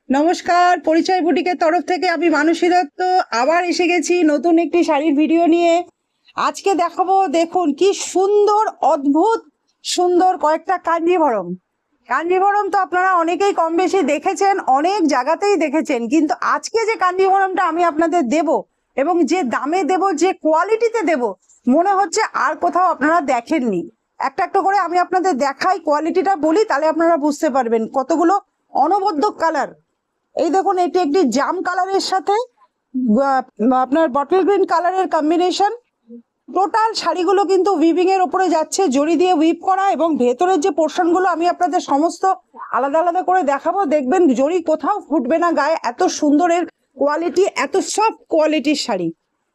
নমস্কার, পরিচয় বুটিকের তরফ থেকে আমি মানসী দত্ত আবার এসে গেছি নতুন একটি শাড়ির ভিডিও নিয়ে। আজকে দেখাবো, দেখুন কি সুন্দর, অদ্ভুত সুন্দর কয়েকটা কাঞ্জিভরম তো আপনারা অনেকেই কম বেশি দেখেছেন, অনেক জায়গাতেই দেখেছেন, কিন্তু আজকে যে কাঞ্জিভরমটা আমি আপনাদের দেব এবং যে দামে দেব, যে কোয়ালিটিতে দেব, মনে হচ্ছে আর কোথাও আপনারা দেখেননি। একটা একটা করে আমি আপনাদের দেখাই, কোয়ালিটিটা বলি, তাহলে আপনারা বুঝতে পারবেন। কতগুলো অনবদ্য কালার। এই দেখুন, এটি একটি জাম কালারের সাথে আপনার বটল গ্রিন কালারের কম্বিনেশন। টোটাল শাড়িগুলো কিন্তু উইভিং এর উপরে যাচ্ছে, জড়ি দিয়ে উইভ করা, এবং ভেতরের যে পোর্শন গুলো আমি আপনাদের সমস্ত আলাদা আলাদা করে দেখাবো। দেখবেন জড়ি কোথাও ফুটবে না গায়ে, এত সুন্দরের কোয়ালিটি, এত সফট কোয়ালিটির শাড়ি।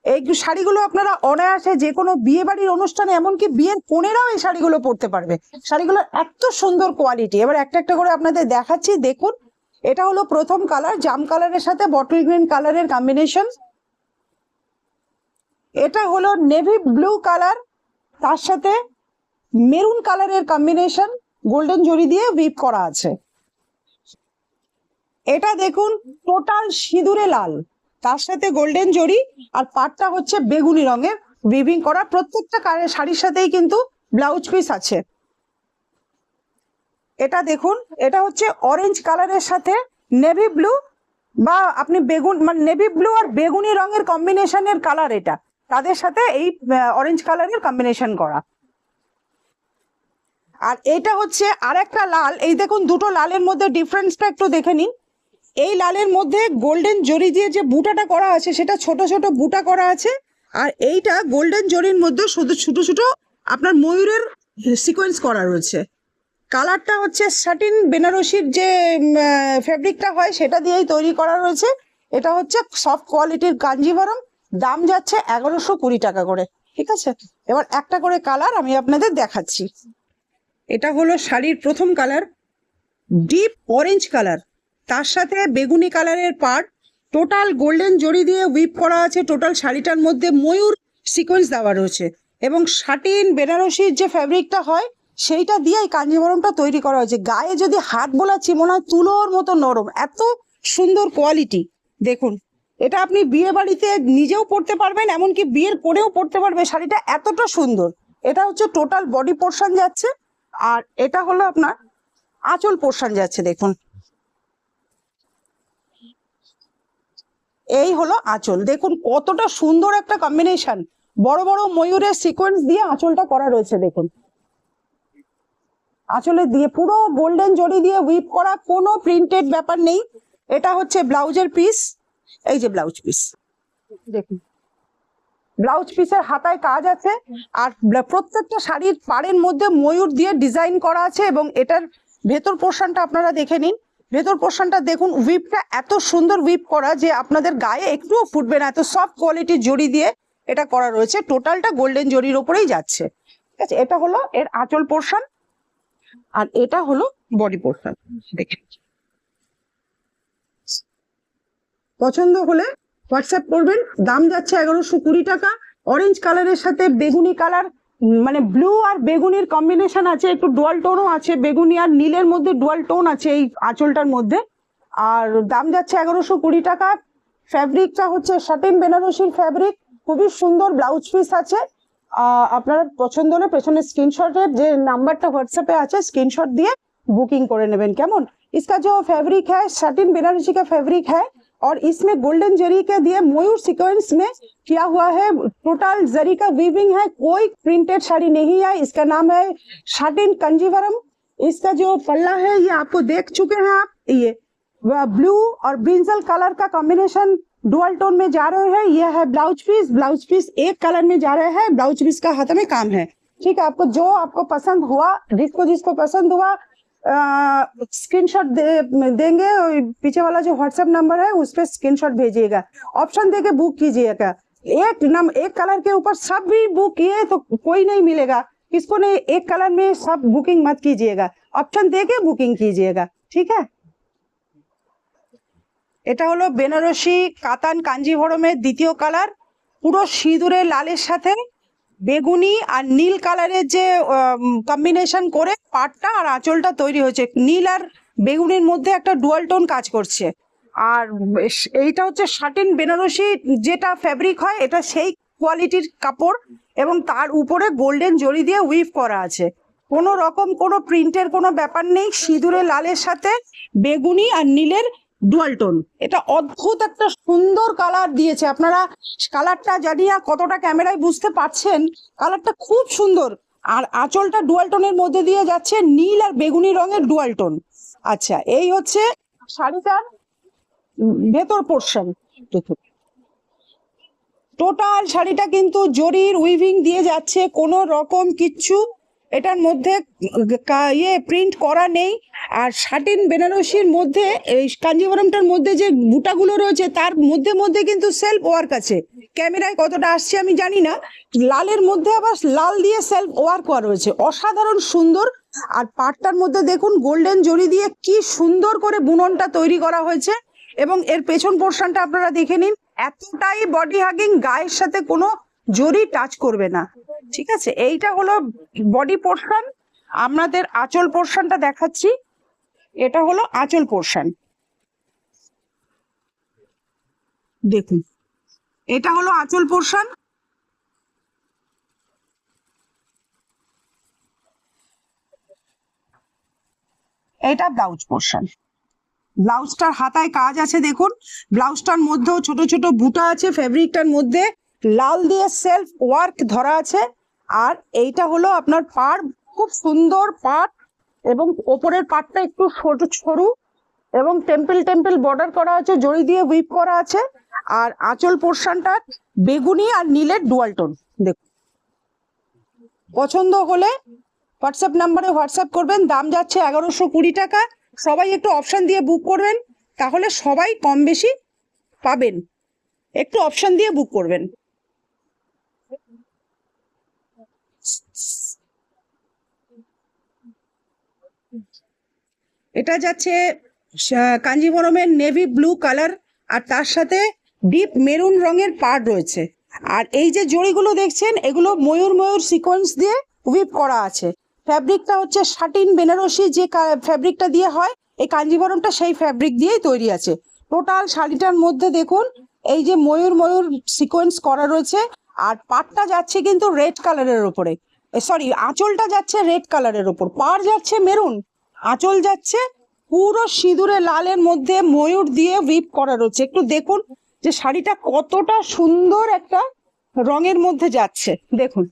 এই শাড়িগুলো আপনারা অনায়াসে যে কোনো বিয়ে বাড়ির অনুষ্ঠানে, এমনকি বিয়ের কনেরাও এই শাড়িগুলো পরতে পারবে। শাড়িগুলোর এত সুন্দর কোয়ালিটি। এবার একটা একটা করে আপনাদের দেখাচ্ছি। দেখুন, এটা হলো প্রথম কালার, জাম কালারের সাথে বটল গ্রিন কালারের কম্বিনেশন। এটা হলো নেভি ব্লু কালার, তার সাথে মেরুন কালারের কম্বিনেশন, গোল্ডেন জরি দিয়ে উইভ করা আছে। এটা দেখুন টোটাল সিঁদুরে লাল, তার সাথে গোল্ডেন জরি, আর পাটটা হচ্ছে বেগুনি রঙের উইভিং করা। প্রত্যেকটা শাড়ির সাথেই কিন্তু ব্লাউজ পিস আছে। এটা দেখুন, এটা হচ্ছে অরেঞ্জ কালারের সাথে নেভি ব্লু, বা আপনি বেগুন, মানে নেভি ব্লু আর বেগুনি রঙের কম্বিনেশনের কালার। এটা তাদের সাথে এই অরেঞ্জ কালারের কম্বিনেশন করা। আর এটা হচ্ছে আর একটা লাল। এই দেখুন, দুটো লালের মধ্যে ডিফারেন্সটা একটু দেখে নিন। এই লালের মধ্যে গোল্ডেন জরি দিয়ে যে বুটাটা করা আছে, সেটা ছোট ছোট বুটা করা আছে। আর এইটা গোল্ডেন জরির মধ্যে শুধু ছোট ছোট আপনার ময়ূরের সিকোয়েন্স করা রয়েছে। কালারটা হচ্ছে সাটিন বেনারসির যে ফেব্রিকটা হয়, সেটা দিয়েই তৈরি করা রয়েছে। এটা হচ্ছে সফট কোয়ালিটির কাঞ্জিভরম। দাম যাচ্ছে 1120 টাকা করে। ঠিক আছে, এবার একটা করে কালার আমি আপনাদের দেখাচ্ছি। এটা হলো শাড়ির প্রথম কালার, ডিপ অরেঞ্জ কালার, তার সাথে বেগুনি কালারের পাড়, টোটাল গোল্ডেন জরি দিয়ে উইভ করা আছে। টোটাল শাড়িটার মধ্যে ময়ূর সিকোয়েন্স দেওয়া রয়েছে, এবং সাটিন বেনারসির যে ফ্যাব্রিকটা হয়, সেইটা দিয়ে এই কাঞ্জিভরমটা তৈরি করা হয়েছে। গায়ে যদি হাত বোলাচ্ছি, মনে হয় তুলোর মতো নরম, এত সুন্দর কোয়ালিটি। দেখুন, এটা আপনি বিয়ে বাড়িতে নিজেও পরতে পারবেন, এমনকি বিয়ের পরেও পরতে পারবে। শাড়িটা এতটা সুন্দর। এটা হচ্ছে টোটাল বডি পোর্শন যাচ্ছে, আর এটা হলো আপনার আঁচল পোর্শন যাচ্ছে। দেখুন, এই হলো আঁচল। দেখুন কতটা সুন্দর একটা কম্বিনেশন, বড় বড় ময়ূরের সিকোয়েন্স দিয়ে আঁচলটা করা রয়েছে। দেখুন, আঁচলে দিয়ে পুরো গোল্ডেন জরি দিয়ে উইভ করা, কোনো প্রিন্টেড ব্যাপার নেই। এটা হচ্ছে ব্লাউজের পিস। এই যে ব্লাউজ পিস, দেখুন ব্লাউজ পিসের হাতায় কাজ আছে, আর প্রত্যেকটা শাড়ির পাড়ের মধ্যে ময়ূর দিয়ে ডিজাইন করা আছে। এবং এটার ভেতর পোর্শনটা আপনারা দেখে নিন। ভেতর পোর্শনটা দেখুন, উইপটা এত সুন্দর উইপ করা যে আপনাদের গায়ে একটুও ফুটবে না, এত সফট কোয়ালিটির জরি দিয়ে এটা করা রয়েছে। টোটালটা গোল্ডেন জরির ওপরেই যাচ্ছে। ঠিক আছে, এটা হলো এর আঁচল পোর্শন, আর এটা হলো বডি পোর্শন। দেখে পছন্দ হলে হোয়াটসঅ্যাপ করবেন। দাম যাচ্ছে 1120 টাকা। অরেঞ্জ কালারের সাথে বেগুনি কালার, মানে ব্লু আর বেগুনির কম্বিনেশন আছে, একটু ডুয়াল টোনও আছে, বেগুনি আর নীলের মধ্যে ডুয়াল টোন আছে এই আঁচলটার মধ্যে। আর দাম যাচ্ছে 1120 টাকা। ফ্যাব্রিকটা হচ্ছে সাটিন বেনারসির ফ্যাব্রিক, খুবই সুন্দর। ব্লাউজ পিস আছে। আপনারা পছন্দ হলে পেছনে স্ক্রিনশটের যে নাম্বারটা হোয়াটসঅ্যাপে আছে, স্ক্রিনশট দিয়ে बुकिंग করে নেবেন। কেমন? इसका जो फैब्रिक है साटिन बेनारसी का फैब्रिक है, और इसमें गोल्डन जरी के दिए मयूर सीक्वेंस में किया हुआ है। टोटल जरी का वीविंग है, कोई प्रिंटेड साड़ी नहीं है। इसका नाम है साटिन कंजीवरम। इसका जो पल्ला है ये आपको देख चुके हैं आप। ये ब्लू और ब्रिंजल कलर का कॉम्बिनेशन डुअल टोन में जा रहे हैं। ये है ब्लाउज पीस। ब्लाउज पीस एक कलर में जा रहे हैं। ब्लाउज पीस का हाथ में काम है। ठीक है, आपको जो आपको पसंद हुआ, जिसको पसंद हुआ स्क्रीनशॉट देंगे। पीछे वाला जो व्हाट्सएप नंबर है उस पर स्क्रीनशॉट भेजिएगा। ऑप्शन देके बुक कीजिएगा। एक कलर के ऊपर सब भी बुक किए तो कोई नहीं मिलेगा। किसको नहीं, एक कलर में सब बुकिंग मत कीजिएगा, ऑप्शन देके बुकिंग कीजिएगा। ठीक है, এটা হলো বেনারসি কাতান কাঞ্জিভরমের দ্বিতীয় কালার। পুরো সিঁদুরে লালের সাথে বেগুনি আর নীল কালারের যে কম্বিনেশন করে পাটটা আর আঁচলটা তৈরি হয়েছে। নীল আর বেগুনির মধ্যে একটা ডুয়াল টোন কাজ করছে। আর এইটা হচ্ছে শাটিন বেনারসি যেটা ফ্যাব্রিক হয়, এটা সেই কোয়ালিটির কাপড় এবং তার উপরে গোল্ডেন জরি দিয়ে উইভ করা আছে। কোনো রকম কোনো প্রিন্টের কোনো ব্যাপার নেই। সিঁদুরে লালের সাথে বেগুনি আর নীলের ডুয়াল টোন, এটা অদ্ভুত একটা সুন্দর কালার দিয়েছে। আপনারা কালারটা জানি না কতটা ক্যামেরায় বুঝতে পারছেন, কালারটা খুব সুন্দর। আর আঁচলটা ডুয়াল টোনের মধ্যে দিয়ে যাচ্ছে, নীল আর বেগুনি রঙের ডুয়াল টোন। আচ্ছা, এই হচ্ছে শাড়িটার ভেতর পোর্শন। টোটাল শাড়িটা কিন্তু জরির উইভিং দিয়ে যাচ্ছে, কোনো রকম কিচ্ছু এটার মধ্যে প্রিন্ট করা নেই। আর শাটিন বেনারসির মধ্যে এই কাঞ্জিভরমটার মধ্যে যে বুটাগুলো রয়েছে তার মধ্যে মধ্যে কিন্তু সেলফ ওয়ার্ক আছে। ক্যামেরায় কতটা আসছে আমি জানি না। লালের মধ্যে আবার লাল দিয়ে সেলফ ওয়ার্ক করা রয়েছে, অসাধারণ সুন্দর। আর পাটটার মধ্যে দেখুন গোল্ডেন জরি দিয়ে কি সুন্দর করে বুননটা তৈরি করা হয়েছে। এবং এর পেছন পোর্শনটা আপনারা দেখে নিন, এতটাই বডি হাগিং, গায়ের সাথে কোনো জরি টাচ করবে না। ঠিক আছে, এইটা হলো বডি পোর্শন। আপনাদের আঁচল পোর্শনটা দেখাচ্ছি, এটা হলো আঁচল পোর্শন। দেখুন, এটা হলো আঁচল পোর্শন। এটা ব্লাউজ পোর্শন। ব্লাউজটার হাতায় কাজ আছে দেখুন, ব্লাউজটার মধ্যেও ছোট ছোট বুটা আছে, ফেব্রিকটার মধ্যে লাল দিয়ে সেলফ ওয়ার্ক ধরা আছে। আর এইটা হলো আপনার পাড়, খুব সুন্দর পাড়, এবং ওপরের পাড়টা একটু সরু এবং টেম্পল টেম্পল বর্ডার করা আছে, জড়ি দিয়ে উইপ করা আছে। আর আঁচল পোর্শনটা বেগুনি আর নীলের ডুয়াল টোন। দেখুন, পছন্দ হলে হোয়াটসঅ্যাপ নাম্বারে হোয়াটসঅ্যাপ করবেন। দাম যাচ্ছে 1120 টাকা। সবাই একটু অপশন দিয়ে বুক করবেন, তাহলে সবাই কম বেশি পাবেন। একটু অপশন দিয়ে বুক করবেন। এটা যাচ্ছে কাঞ্জিভরমের নেভি ব্লু কালার, আর তার সাথে ডিপ মেরুন রঙের পাড় রয়েছে। আর এই যে জড়িগুলো দেখছেন, এগুলো ময়ূর ময়ূর সিকোয়েন্স দিয়ে উইপ করা আছে। ফ্যাব্রিকটা হচ্ছে শাটিন বেনারসি যে ফ্যাব্রিকটা দিয়ে হয়, এই কাঞ্জিভরমটা সেই ফ্যাব্রিক দিয়েই তৈরি আছে। টোটাল শাড়িটার মধ্যে দেখুন এই যে ময়ূর ময়ূর সিকোয়েন্স করা রয়েছে। আর পাড়টা যাচ্ছে কিন্তু রেড কালারের ওপরে, সরি আঁচলটা যাচ্ছে রেড কালারের ওপর, পাড় যাচ্ছে মেরুন, আঁচল যাচ্ছে পুরো সিঁদুরে লালের মধ্যে ময়ূর দিয়ে উইপ করা রয়েছে। একটু দেখুন যে শাড়িটা কতটা সুন্দর একটা রঙের মধ্যে যাচ্ছে। দেখুন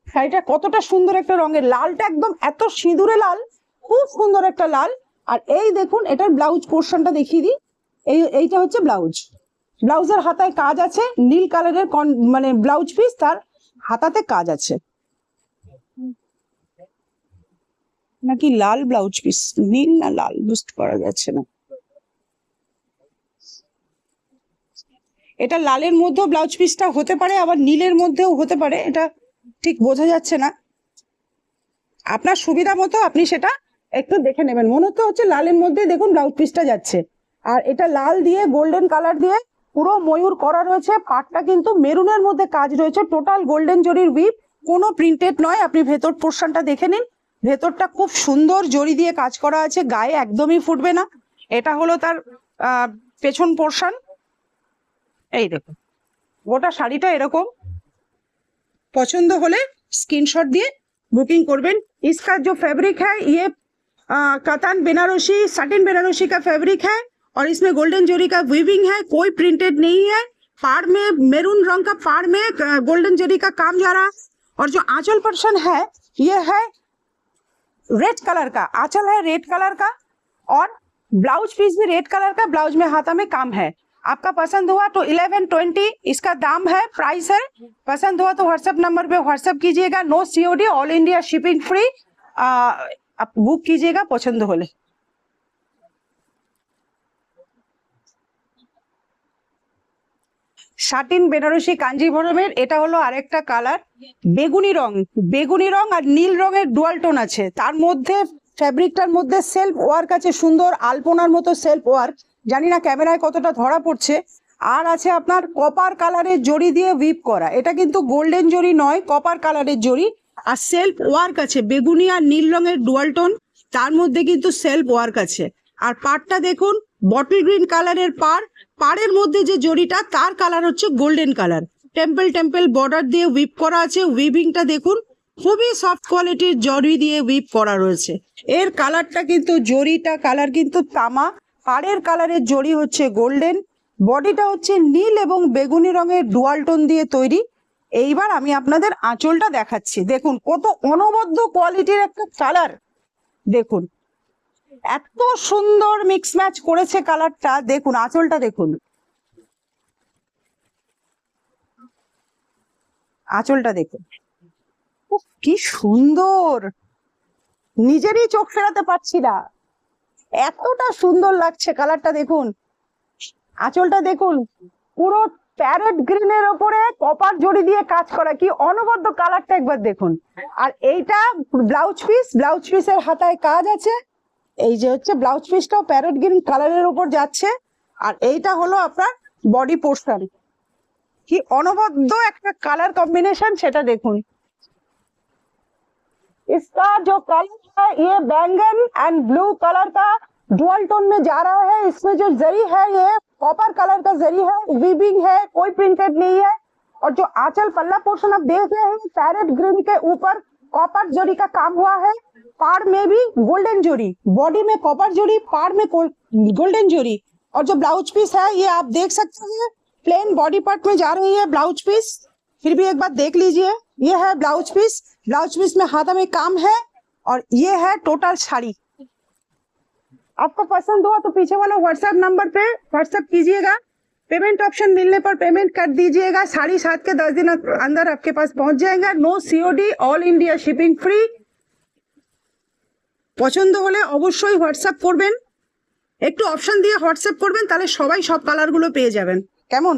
শাড়িটা কতটা সুন্দর একটা রঙের, লালটা একদম এত সিঁদুরে লাল, খুব সুন্দর একটা লাল। আর এই দেখুন এটার ব্লাউজ পোর্শনটা দেখিয়ে দিই। এইটা হচ্ছে ব্লাউজ। ব্লাউজের হাতায় কাজ আছে, নীল কালারের মানে ব্লাউজ পিস, তার হাতাতে কাজ আছে। নাকি লাল ব্লাউজ পিস, নীল না লাল বুঝতে পারা যাচ্ছে না। এটা লালের মধ্যেও ব্লাউজ পিসটা হতে পারে, আবার নীলের মধ্যেও হতে পারে, এটা ঠিক বোঝা যাচ্ছে না। আপনার সুবিধা মতো আপনি সেটা একটু দেখে নেবেন। মনে তো হচ্ছে লালের মধ্যে দেখুন ব্লাউজ পিসটা যাচ্ছে। আর এটা লাল দিয়ে গোল্ডেন কালার দিয়ে পুরো ময়ূর করা রয়েছে। পাটটা কিন্তু মেরুনের মধ্যে কাজ রয়েছে, টোটাল গোল্ডেন জরির উইপ, কোনো প্রিন্টেড নয়। আপনি ভেতর পোর্শনটা দেখে নিন, ভেতরটা খুব সুন্দর জরি দিয়ে কাজ করা আছে, গায়ে একদমই ফুটবে না। এটা হলো তার পেছন পোর্শন। এই দেখুন গোটা শাড়িটা এরকম। পছন্দ হলে स्क्रीनशॉट दिए बुकिंग करबेन। इसका जो फैब्रिक है ये कतान बेनारसी साटिन बेनारसी का फैब्रिक है और इसमें गोल्डन जरी का वीविंग है, कोई प्रिंटेड नहीं है। पाड़ में मेरून रंग का पाड़ में गोल्डन जरी का काम जा रहा है। और जो आंचल पोर्शन है ये है रेड कलर का, आंचल है रेड कलर का और ब्लाउज पीस भी रेड कलर का, ब्लाउज में हाथा में काम है। आपका पसंद हुआ तो 1120 इसका दाम है, प्राइस है। पसंद हुआ तो व्हाट्सएप नंबर पे व्हाट्सएप कीजिएगा, no COD, all India shipping free. आप बुक कीजिएगा पसंद होले। শাটিন বেনারসি কাঞ্জিভরমের এটা হলো আরেকটা কালার, বেগুনি রং আর নীল রঙের ডুয়াল টোন আছে। তার মধ্যে ফ্যাব্রিকটার মধ্যে সেলফ ওয়ার্ক আছে, সুন্দর আলপনার মতো সেলফ ওয়ার্ক, জানি না ক্যামেরায় কতটা ধরা পড়ছে। আর আছে আপনার কপার কালারের জড়ি দিয়ে উইপ করা, এটা কিন্তু গোল্ডেন জড়ি নয়, কপার কালারের জড়ি। আর সেলফ ওয়ার্ক আছে বেগুনি আর নীল রঙের ডুয়াল টোন, তার মধ্যে কিন্তু সেলফ ওয়ার্ক আছে। আর পাড়টা দেখুন বটল গ্রিন কালারের পাড়, পাড়ের মধ্যে যে জরিটা তার কালার হচ্ছে golden colour. Temple temple border দিয়ে উইপ করা আছে। উইভিংটা দেখুন খুবই সফট কোয়ালিটির জরি দিয়ে উইপ করা রয়েছে। এর কালারটা কিন্তু জরিটা কালার কিন্তু তামা, পাড়ের কালারের জরি হচ্ছে গোল্ডেন, বডিটা হচ্ছে নীল এবং বেগুনি রঙের ডুয়াল টোন দিয়ে তৈরি। এইবার আমি আপনাদের আঁচলটা দেখাচ্ছি। দেখুন কত অনবদ্য কোয়ালিটির একটা কালার, দেখুন এত সুন্দর মিক্স ম্যাচ করেছে কালারটা। দেখুন আঁচলটা দেখুন, আঁচলটা দেখুন উফ, কি সুন্দর, নিজেরই চোখ ফেরাতে পারছি না, এতটা সুন্দর লাগছে কালারটা। দেখুন আঁচলটা দেখুন, পুরো প্যারেট গ্রিনের ওপরে কপার জড়ি দিয়ে কাজ করা, কি অনবদ্য কালারটা একবার দেখুন। আর এইটা ব্লাউজ পিস, ব্লাউজ পিসের হাতায় কাজ আছে। এই যে হচ্ছে ব্লাউজ পিসটাও প্যারেট গ্রিন কালারের উপর যাচ্ছে। আর এইটা হলো আপনার বডি পোর্শন, কি অনবদ্য একটা কালার कॉम्बिनेशन সেটা দেখুन। इसका जो कलर है ये बैंगन एंड ब्लू कलर का डुअल टोन में जा रहा है। इसमें जो जरी है ये कॉपर कलर का जरी है, वीविंग है, कोई प्रिंटेड नहीं है। और जो आंचल पल्ला पोर्शन आप देख रहे हैं पैरेट ग्रीन के ऊपर कॉपर जरी का काम हुआ है। पार में भी गोल्डन जरी, बॉडी में कॉपर जरी, पार में गोल्डन जरी। और जो ब्लाउज पीस है ये आप देख सकते हैं प्लेन बॉडी पार्ट में जा रही है ब्लाउज पीस। फिर भी एक बार देख लीजिए, ये है ब्लाउज पीस, ब्लाउज पीस में हाथा में काम है। और ये है टोटल साड़ी। आपको पसंद हुआ तो पीछे वाला व्हाट्सएप नंबर पे व्हाट्सएप कीजिएगा, पेमेंट ऑप्शन मिलने पर पेमेंट कर दीजिएगा। साड़ी 7 के 10 दिन अंदर आपके पास पहुंच जाएगा। No COD, all India shipping free. পছন্দ হলে অবশ্যই হোয়াটসঅ্যাপ করবেন, একটু অপশন দিয়ে হোয়াটসঅ্যাপ করবেন, তাহলে সবাই সব কালারগুলো পেয়ে যাবেন। কেমন?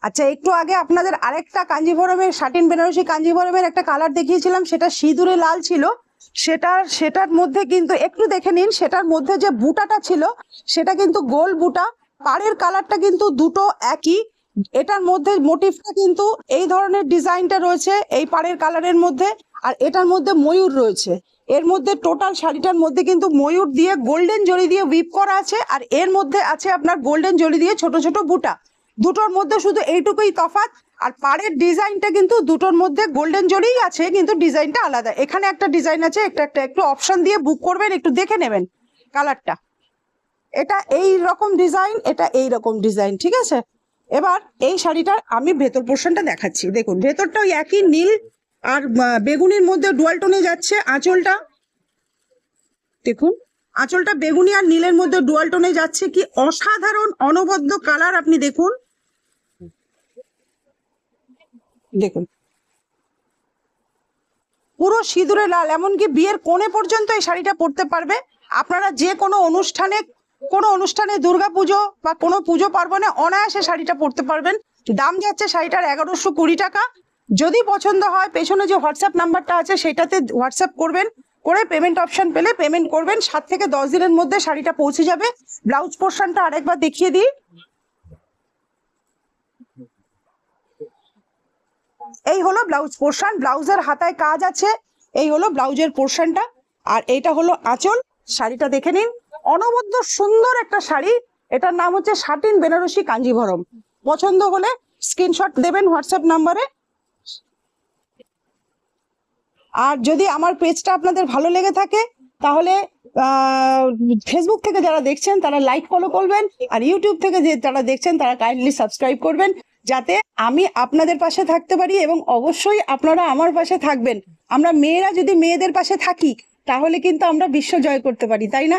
আচ্ছা, একটু আগে আপনাদের আরেকটা কাঞ্জিভরমের শাটিন বেনারসি কাঞ্জিভরমের একটা কালার দেখিয়েছিলাম, সেটা সিঁদুরে লাল ছিল। সেটার মধ্যে কিন্তু একটু দেখে নিন, সেটার মধ্যে যে বুটাটা ছিল সেটা কিন্তু গোল বুটা। পাড়ের কালারটা কিন্তু দুটো একই। এটার মধ্যে মোটিভটা কিন্তু এই ধরনের ডিজাইনটা রয়েছে এই পাড়ের কালারের মধ্যে। আর এটার মধ্যে ময়ূর রয়েছে। এর মধ্যে টোটাল শাড়িটার মধ্যে কিন্তু ময়ূর দিয়ে গোল্ডেন জরি দিয়ে উইপ করা আছে। আর এর মধ্যে আছে আপনার গোল্ডেন জরি দিয়ে ছোট ছোট বুটা। দুটোর মধ্যে শুধু এইটুকুই তফাৎ। আর পাড়ের ডিজাইনটা কিন্তু দুটোর মধ্যে গোল্ডেন জরিই আছে, কিন্তু ডিজাইনটা আলাদা। এখানে একটা ডিজাইন আছে, একটু অপশন দিয়ে বুক করবেন, একটু দেখে নেবেন কালারটা। এটা এই রকম ডিজাইন, এটা এই রকম ডিজাইন, ঠিক আছে। এবার এই শাড়িটার আমি ভেতর পোর্শনটা দেখাচ্ছি। দেখুন ভেতরটা ওই একই নীল আর বেগুনির মধ্যে ডুয়াল টোনে যাচ্ছে। আঁচলটা দেখুন, আঁচলটা বেগুনি আর নীলের মধ্যে ডুয়াল টোনে যাচ্ছে। কি অসাধারণ অনবদ্য কালার, আপনি দেখুন। দেখুন পুরো সিঁদুরে লাল, এমনকি বিয়ের কোণে পর্যন্ত এই শাড়িটা পরতে পারবে আপনারা। যে কোনো অনুষ্ঠানে দুর্গাপুজো বা কোনো পুজো পার্বণে অনায়াসে শাড়িটা পরতে পারবেন। দাম যাচ্ছে শাড়িটার 1120 টাকা। যদি পছন্দ হয় পেছনে যে হোয়াটসঅ্যাপ নাম্বারটা আছে সেটাতে হোয়াটসঅ্যাপ করবেন, করে পেমেন্ট অপশন পেলে পেমেন্ট করবেন। 7 থেকে 10 দিনের মধ্যে শাড়িটা পৌঁছে যাবে। ব্লাউজ পোর্শনটা আরেকবার দেখিয়ে দিই। এই হলো ব্লাউজ পোর্শন, ব্লাউজের হাতায় কাজ আছে। এই হলো ব্লাউজের পোর্শনটা। আর এইটা হলো আঁচল। শাড়িটা দেখে নিন, অনবদ্য সুন্দর একটা শাড়ি। এটার নাম হচ্ছে শাটিন বেনারসি কাঞ্জিভরম। পছন্দ হলে স্ক্রিনশট দেবেন হোয়াটসঅ্যাপ নাম্বারে। আর যদি আমার পেজটা আপনাদের ভালো লেগে থাকে তাহলে ফেসবুক থেকে যারা দেখছেন তারা লাইক ফলো করবেন। আর ইউটিউব থেকে যারা দেখছেন তারা কাইন্ডলি সাবস্ক্রাইব করবেন, যাতে আমি আপনাদের পাশে থাকতে পারি এবং অবশ্যই আপনারা আমার পাশে থাকবেন। আমরা মেয়েরা যদি মেয়েদের পাশে থাকি তাহলে কিন্তু আমরা বিশ্ব জয় করতে পারি, তাই না?